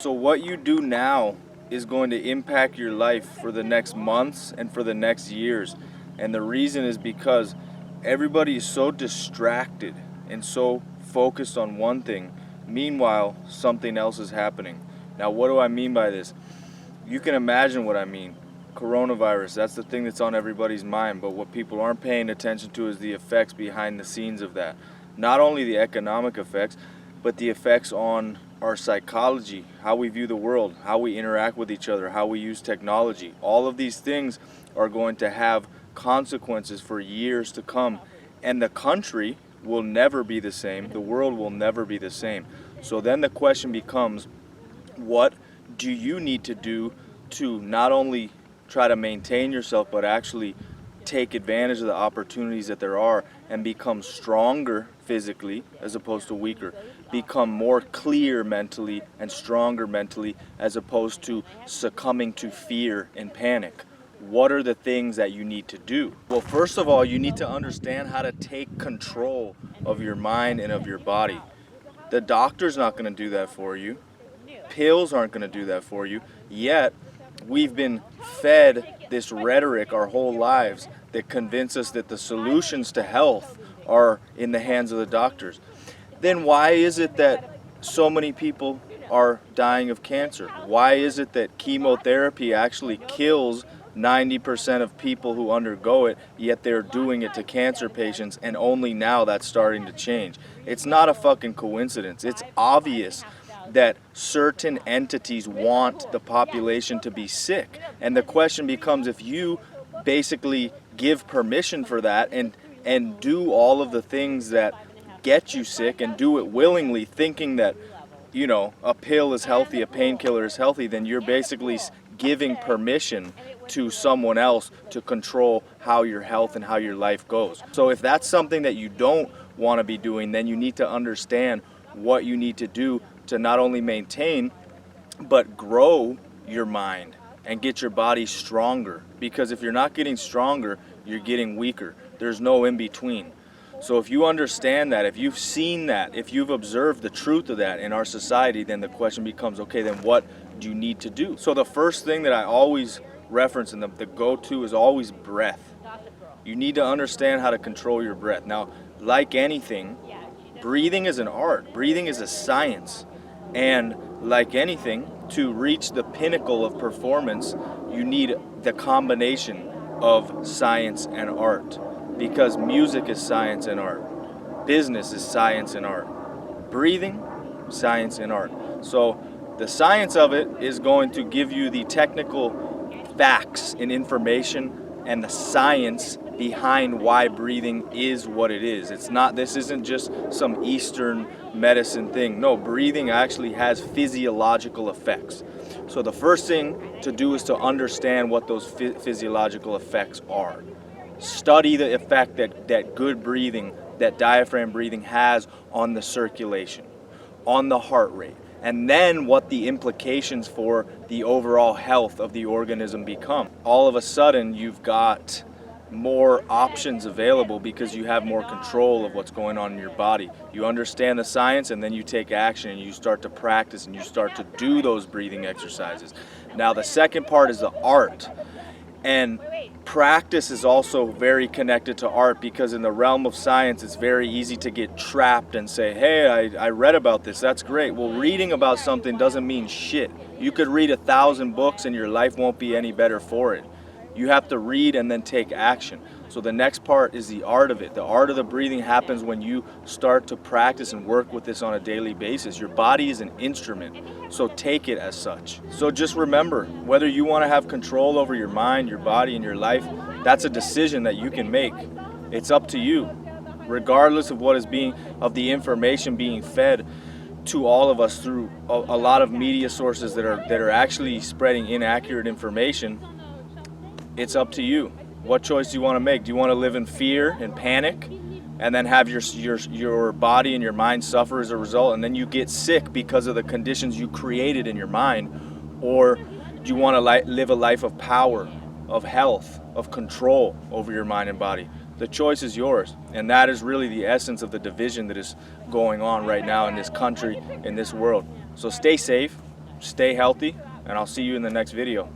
So what you do now is going to impact your life for the next months and for the next years. And the reason is because everybody is so distracted and so focused on one thing. Meanwhile, something else is happening. Now, what do I mean by this? You can imagine what I mean. Coronavirus, that's the thing that's on everybody's mind, but what people aren't paying attention to is the effects behind the scenes of that. Not only the economic effects, but the effects on our psychology, how we view the world, how we interact with each other, how we use technology. All of these things are going to have consequences for years to come, and the country will never be the same. The world will never be the same. So then the question becomes, what do you need to do to not only try to maintain yourself, but actually take advantage of the opportunities that there are and become stronger physically as opposed to weaker, become more clear mentally and stronger mentally as opposed to succumbing to fear and panic? What are the things that you need to do? Well, first of all, you need to understand how to take control of your mind and of your body. The doctor's not going to do that for you. Pills aren't going to do that for you. Yet, we've been fed this rhetoric our whole lives that convince us that the solutions to health are in the hands of the doctors. Then why is it that so many people are dying of cancer? Why is it that chemotherapy actually kills 90% of people who undergo it, yet they're doing it to cancer patients, and only now that's starting to change? It's not a fucking coincidence. It's obvious that certain entities want the population to be sick. And the question becomes, if you basically give permission for that and do all of the things that get you sick and do it willingly, thinking that, you know, a pill is healthy, a painkiller is healthy, then you're basically giving permission to someone else to control how your health and how your life goes. So if that's something that you don't want to be doing, then you need to understand what you need to do to not only maintain, but grow your mind and get your body stronger. Because if you're not getting stronger, you're getting weaker. There's no in between. So if you understand that, if you've seen that, if you've observed the truth of that in our society, then the question becomes, okay, then what do you need to do? So the first thing that I always reference and the go-to is always breath. You need to understand how to control your breath. Now, like anything, breathing is an art. Breathing is a science. And like anything, to reach the pinnacle of performance, you need the combination of science and art. Because music is science and art. Business is science and art. Breathing, science and art. So the science of it is going to give you the technical facts and information and the science behind why breathing is what it is. This isn't just some Eastern medicine thing. No, breathing actually has physiological effects. So the first thing to do is to understand what those physiological effects are. Study the effect that good breathing, that diaphragm breathing has on the circulation, on the heart rate, and then what the implications for the overall health of the organism become. All of a sudden, you've got more options available because you have more control of what's going on in your body. You understand the science, and then you take action and you start to practice and you start to do those breathing exercises. Now, the second part is the art. And practice is also very connected to art, because in the realm of science, it's very easy to get trapped and say, hey, I read about this, that's great. Well, reading about something doesn't mean shit. You could read 1,000 books and your life won't be any better for it. You have to read and then take action. So the next part is the art of it. The art of the breathing happens when you start to practice and work with this on a daily basis. Your body is an instrument, so take it as such. So just remember, whether you want to have control over your mind, your body, and your life, that's a decision that you can make. It's up to you, regardless of what is of the information being fed to all of us through a lot of media sources that are actually spreading inaccurate information. It's up to you. What choice do you want to make? Do you want to live in fear and panic and then have your body and your mind suffer as a result, and then you get sick because of the conditions you created in your mind? Or do you want to live a life of power, of health, of control over your mind and body? The choice is yours. And that is really the essence of the division that is going on right now in this country, in this world. So stay safe, stay healthy, and I'll see you in the next video.